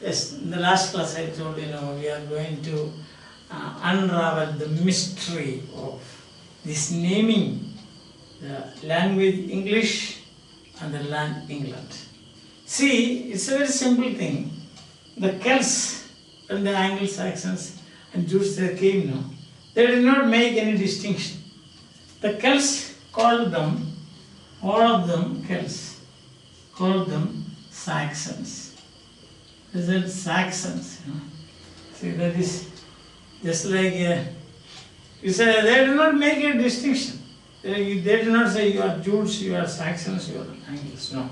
Yes, in the last class I told you, we are going to unravel the mystery of this naming, the language English and the land England. See, it's a very simple thing. The Celts and the Anglo-Saxons and Jews they came, they did not make any distinction. The Celts called them, all of them Celts, called them Saxons. They said Saxons, See, that is just like, you say, they do not make a distinction. They do not say you are Jews, you are Saxons, you are Angles, no.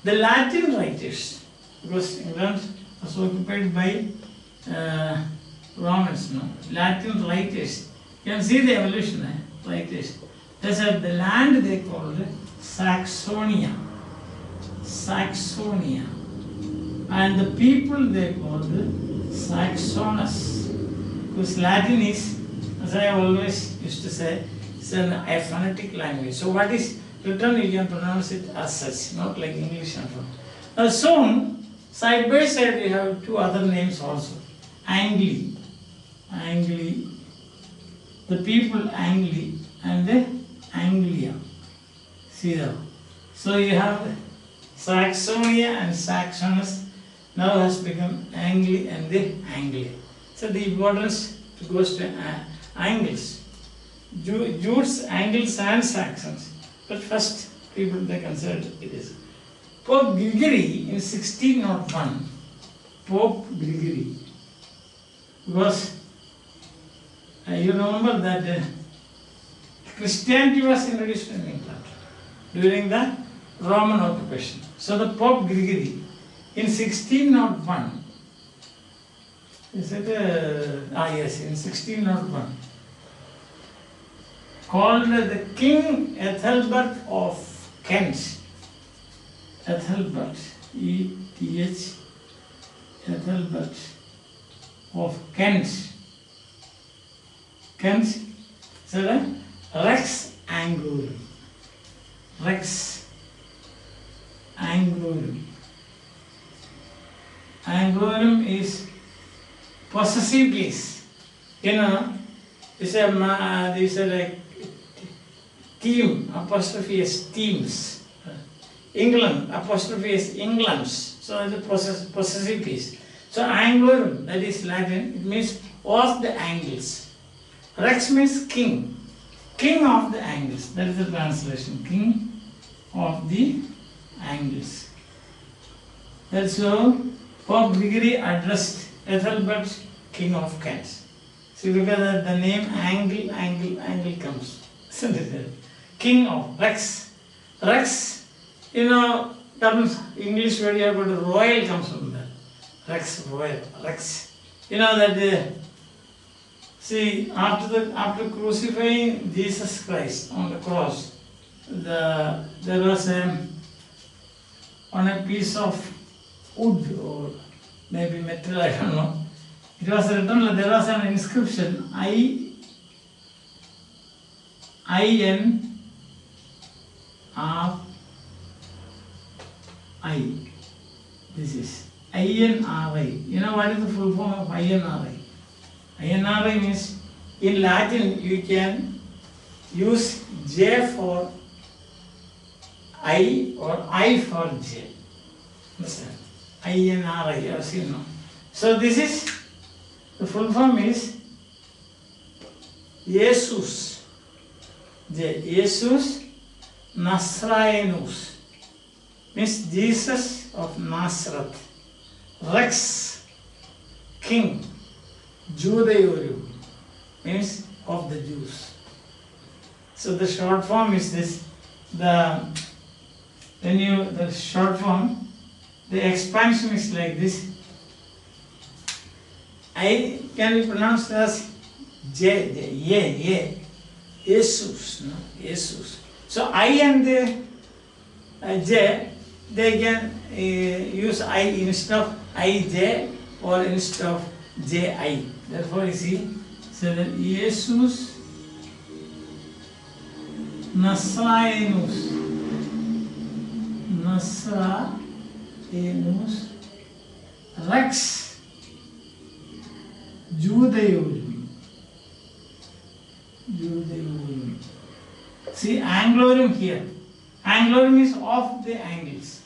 The Latin writers, because England was occupied by Romans, Latin writers, you can see the evolution, writers. They said the land they called Saxonia. Saxonia. And the people they called Saxonus. Because Latin is, as I always used to say, it's a phonetic language. So what is written, you can pronounce it as such, not like English and so. Now soon, side by side, we have two other names also. Angli. Angli. The people Angli and the Anglia. See that? So you have Saxonia and Saxonus now has become Angli and the Anglia. So the importance goes to Angles. Jews, Angles and Saxons. But first people they considered it is. Pope Gregory in 1601, Pope Gregory, because you remember that Christianity was introduced in England during the Roman occupation. So the Pope Gregory in 1601, is it, yes, in 1601, called the King Ethelbert of Kent. Ethelbert, E-T-H, Ethelbert of Kent. Kent, so Rex Angorum. Rex Angorum. Angorum is possessive case. It's a like team, apostrophe is teams. England, apostrophe is Englands. So it's a possessive case. So Anglorum, that is Latin, it means of the Angles. Rex means king. King of the Angles. That is the translation. King of the Angles. That's how Pope Gregory addressed Ethelbert, King of Kent. So look at the name Angle comes. King of Rex. Rex, comes English word here, but royal comes from that. Rex, royal, Rex. That see, after crucifying Jesus Christ on the cross, there was on a piece of wood or maybe metal, I don't know. It was written, there was an inscription, I-N-R-I. This is I-N-R-I. You know what is the full form of I-N-R-I? I-N-R-I means, in Latin you can use J for I or I for J. Understand? I-N-R-I, you have seen, no? So this is, the full form is Jesus. Jesus Nasraenus, means Jesus of Nazareth. Rex, King, Judaeorum, means of the Jews. So the short form is this. The short form, the expansion is like this. I can be pronounced as Jesus, no? Jesus. So I and the J, they can use I instead of IJ or instead of JI. Therefore, you see, so that Jesus Nasraenus. Nasraenus Rex Judaeorum. Judaeorum. See, Anglorum here. Anglorum is of the Angles.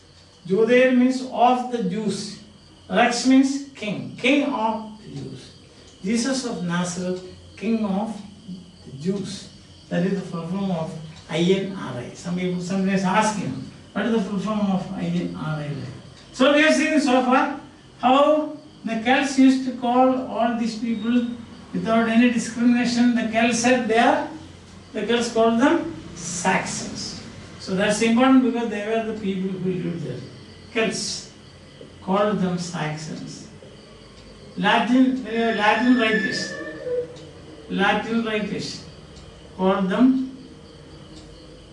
Judaeorum means of the Jews. Rex means king. King of the Jews. Jesus of Nazareth, King of the Jews. That is the full form of INRI. Some people sometimes ask him, what is the full form of INRI? So we have seen so far how the Celts used to call all these people without any discrimination. The Celts said the Celts called them Saxons. So that's important because they were the people who lived there. Celts called them Saxons. Latin writers called them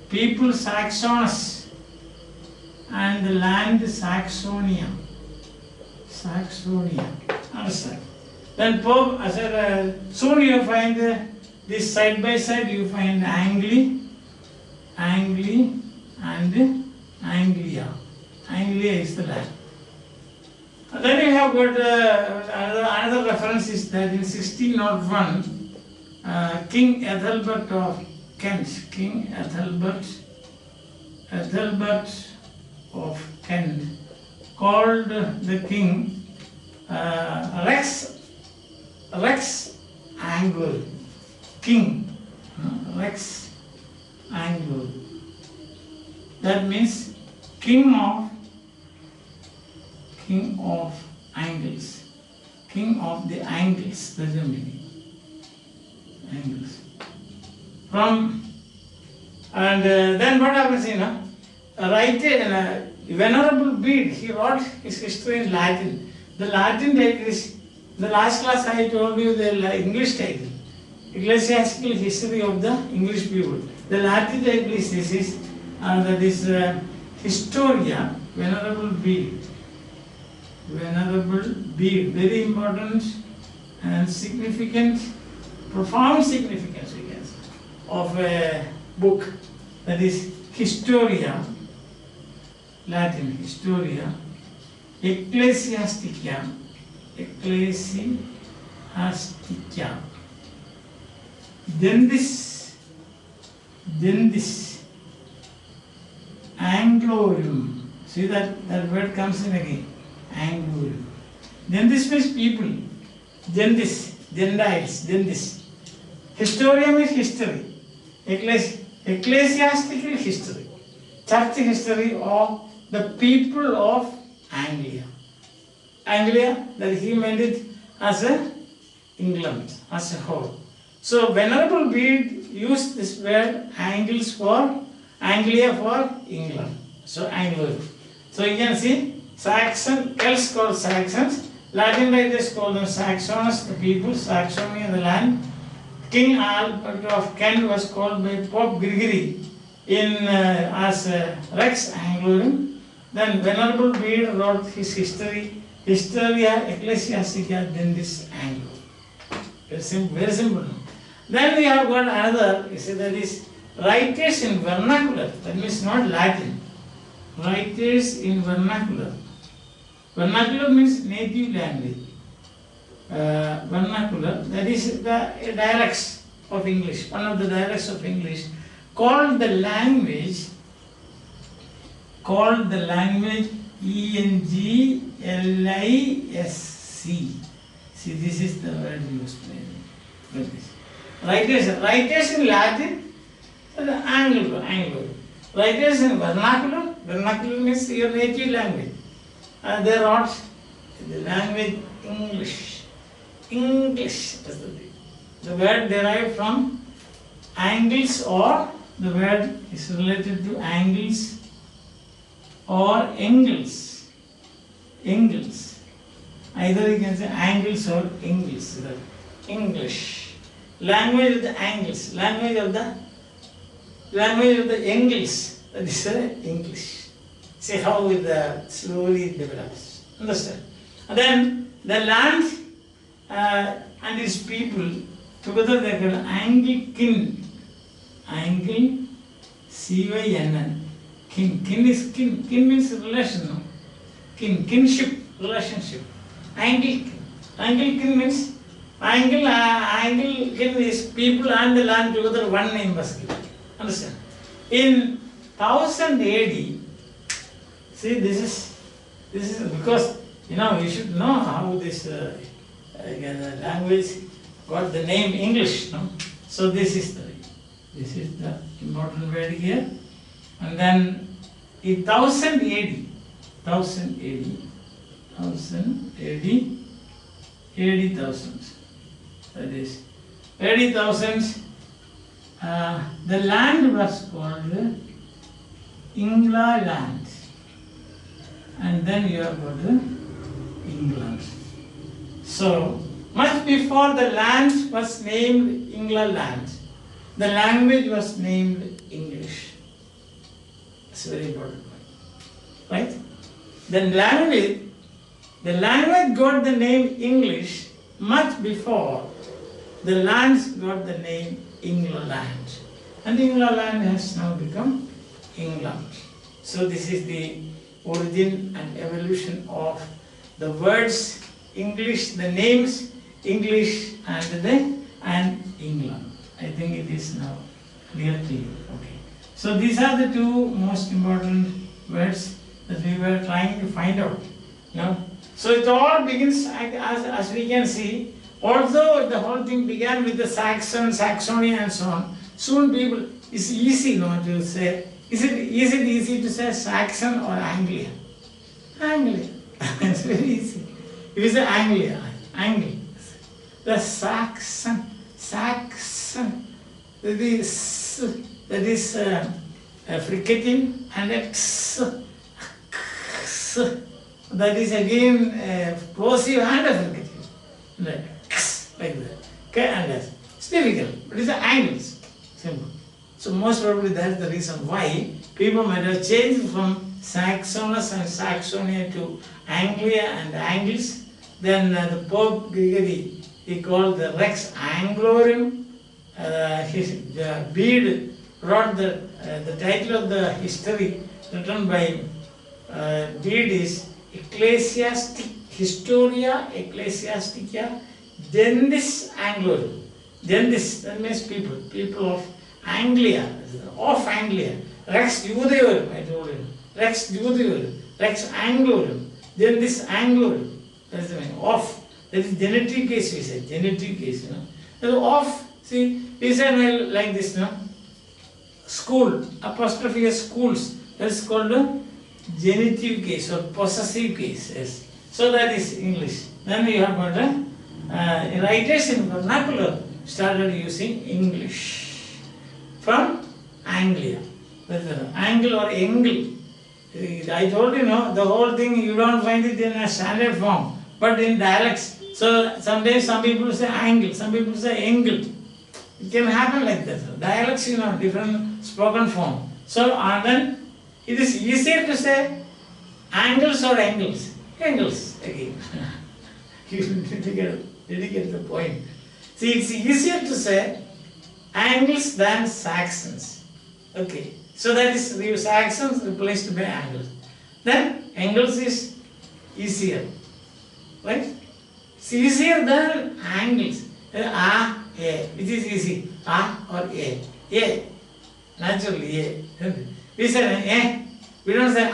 people Saxonus and the land Saxonia. Understand? Then Pope, I said, soon you find this side by side, you find Angli and Anglia. Anglia is the land. And then you have got another reference is that in 1601, King Ethelbert of Kent, King Ethelbert of Kent, called the king Rex Anglo, King Rex Anglo. That means king of Angles, king of the Angles. That's the meaning. Angles. Then what happens? Venerable Bede, he wrote his history in Latin. The Latin title is, the last class I told you the English title, Ecclesiastical History of the English People. The Latin title is Historia, Venerable Bede. Venerable Bede, very important and significant, profound significance, we can say, of a book that is Historia, Latin Historia, Ecclesiastica, then this Anglorum, see that word comes in again, Anglorum. Then this means people, then this, Gentiles, then this. Historia means history, ecclesiastical history, church history of the people of Anglia. Anglia, that he meant it as England, as a whole. So Venerable Bede used this word Angles for Anglia for England. So Anglo. So you can see Saxon, Celts called Saxons, Latin writers call them Saxonus, the people, Saxonia, the land. King Albert of Kent was called by Pope Gregory as Rex Anglorum. Then Venerable Bede wrote his history, Historia Ecclesiastica, then this Anglo. Very simple. Then we have got another, you see, that is writers in vernacular, that means not Latin. Writers in vernacular. Vernacular means native language. Vernacular, that is the dialects of English, one of the dialects of English, called the language ENGLISC. See, this is the word used like this. Writers in Latin, Anglo. Writers in vernacular means your native language. They wrote the language English. English is the thing. The word derived from Angles, or the word is related to Angles or Engels. Either you can say Angles or Engels. English. Language of the Angles. Language of the Engels. That is English. See how it slowly develops. Understand? And then the land and its people together they are called Anglican. CYNN. Kin is kin. Kin means relation. No? Kinship, relationship. Anglican. Anglican means Anglican is people and the land together, one name was given. Understand? In 1000 AD, see this is because you should know how this language got the name English. No? So this is the important word here. And then in 1000 AD, 1000 thousands. That is, 80,000. The land was called England, and then you have got England. So much before the land was named England, the language was named English. It's very important, right? The language got the name English much before the lands got the name England, and England has now become England. So this is the origin and evolution of the words English, the names English and England. I think it is now clear to you. Okay. So these are the two most important words that we were trying to find out. So it all begins, as we can see, although the whole thing began with the Saxon, Saxonia and so on, soon people, it's easy to say, is it easy to say Saxon or Anglia? Anglia. It's very easy. If you say Anglia, the Saxon, that is fricative, and that is again plosive and fricative. Like that. Okay, and that. It's difficult, but it's angles. Simple. So most probably that's the reason why people might have changed from Saxonus and Saxonia to Anglia and Angles. Then the Pope Gregory, he called the Rex Anglorum. His Bede wrote the title of the history written by Bede is Historia Ecclesiastica Gendis Anglorum. Gendis, that means people of Anglia, Rex Judeorum, I told you. Rex Judeorum, Rex Anglorum, Gendis Anglorum. That's the meaning. Of. That is genitive case, we say. Genitive case, Of, see, we say like this, School, apostrophe schools. That is called a genitive case or possessive case. Yes. So that is English. Then you have got writers in vernacular started using English from Anglia. That is angle or angle. I told you, the whole thing you don't find it in a standard form, but in dialects. So sometimes some people say angle, some people say angle. It can happen like that. Dialects, different spoken form. So and then it is easier to say angles or angles. Angles again. You dedicate the point. See, it's easier to say angles than Saxons. Okay. So that is the Saxons replaced by angles. Then angles is easier. Right? It's easier than angles. Which is easy. Or A. A. Naturally A. We say we don't say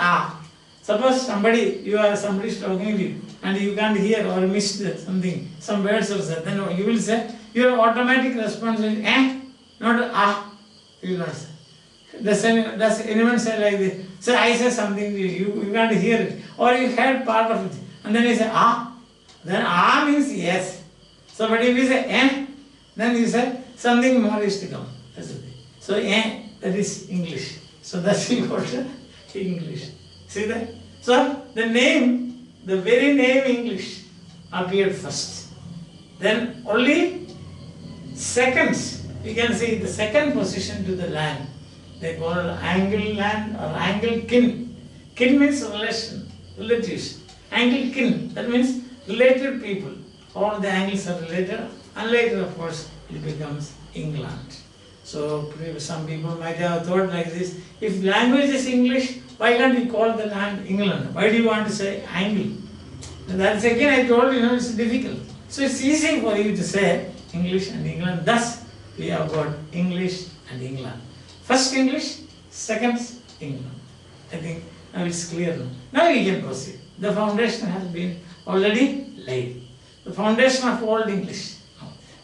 Suppose somebody is talking to you and you can't hear or missed something, some words or something, then you will say, your automatic response is not you will not say. Does anyone say like this? So I say something to you, you can't hear it, or you heard part of it, and then you say then means yes. So but if you say then you say something more is to come. That's the thing. So that is English. So that's important. English. See that? So the very name English appeared first. Then only seconds, you can see the second position to the land. They call it Anglican or Anglican. Kin means relation, relatives. Anglican, that means related people. All the Angles are related, and later of course it becomes England. So some people might have thought like this, if language is English, why can't we call the land England? Why do you want to say Angle? That's again I told you, it's difficult. So it's easy for you to say English and England. Thus, we have got English and England. First English, second England. I think now it's clear now. Now we can proceed. The foundation has been already laid. The foundation of Old English.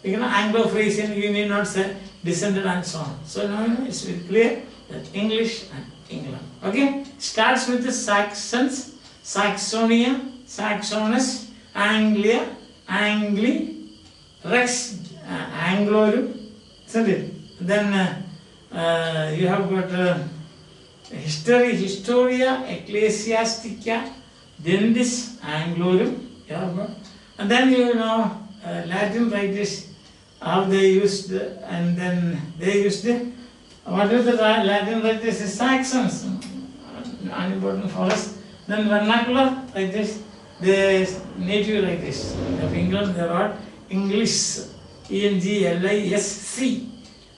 You know, Anglo-Frisian, you need not say descended and so on. So now it's very clear that English and England. Okay? Starts with the Saxons, Saxonia, Saxonus, Anglia, Angli, Rex, Anglorum, isn't it? Then you have got history, Historia, Ecclesiastica, Dendis, Anglorum, you have got. And then you know Latin writers, how they used, and then they used, what is the Latin writers? Saxons, unimportant for us. Then vernacular writers, the native writers of England, they are English, E-N-G-L-I-S-C.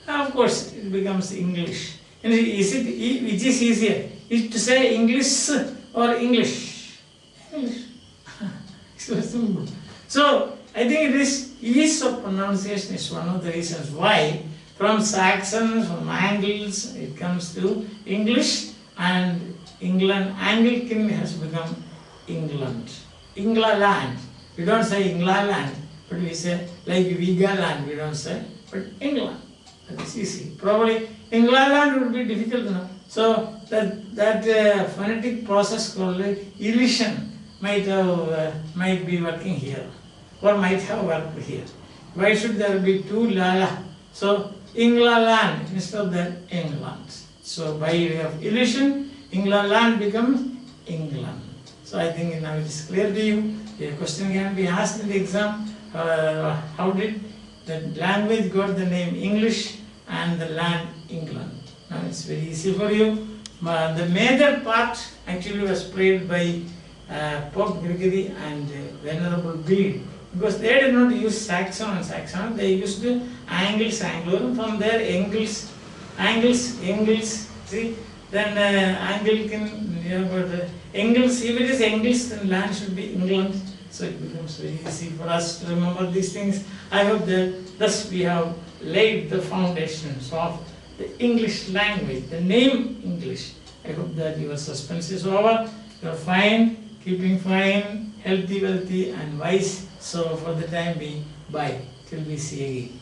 Of course, it becomes English. And is it, which is easier? Is to say English or English? English. So simple. So, I think this ease of pronunciation is one of the reasons why from Saxons, from Angles, it comes to English, and England, Anglican has become England. England. We don't say England, but we say like Vigaland, we don't say, but England. That is easy. Probably England would be difficult to know. So that phonetic process called elision might be working here, or might have worked here. Why should there be two lala? So England instead of that England. So by way of elision, England becomes England. So I think now it is clear to you. A question can be asked in the exam. How did the language got the name English and the land England? Now it's very easy for you. The major part actually was prayed by Pope Gregory and Venerable Bede, because they did not use Saxon and Saxon, they used Angles, Anglorum. From there Angles, see, then Anglican, you know, but Engels, if it is Engels, then land should be England. So it becomes very easy for us to remember these things. I hope that thus we have laid the foundations of the English language, the name English. I hope that your suspense is over. You are fine, keeping fine, healthy, wealthy, and wise. So for the time being, bye till we see again.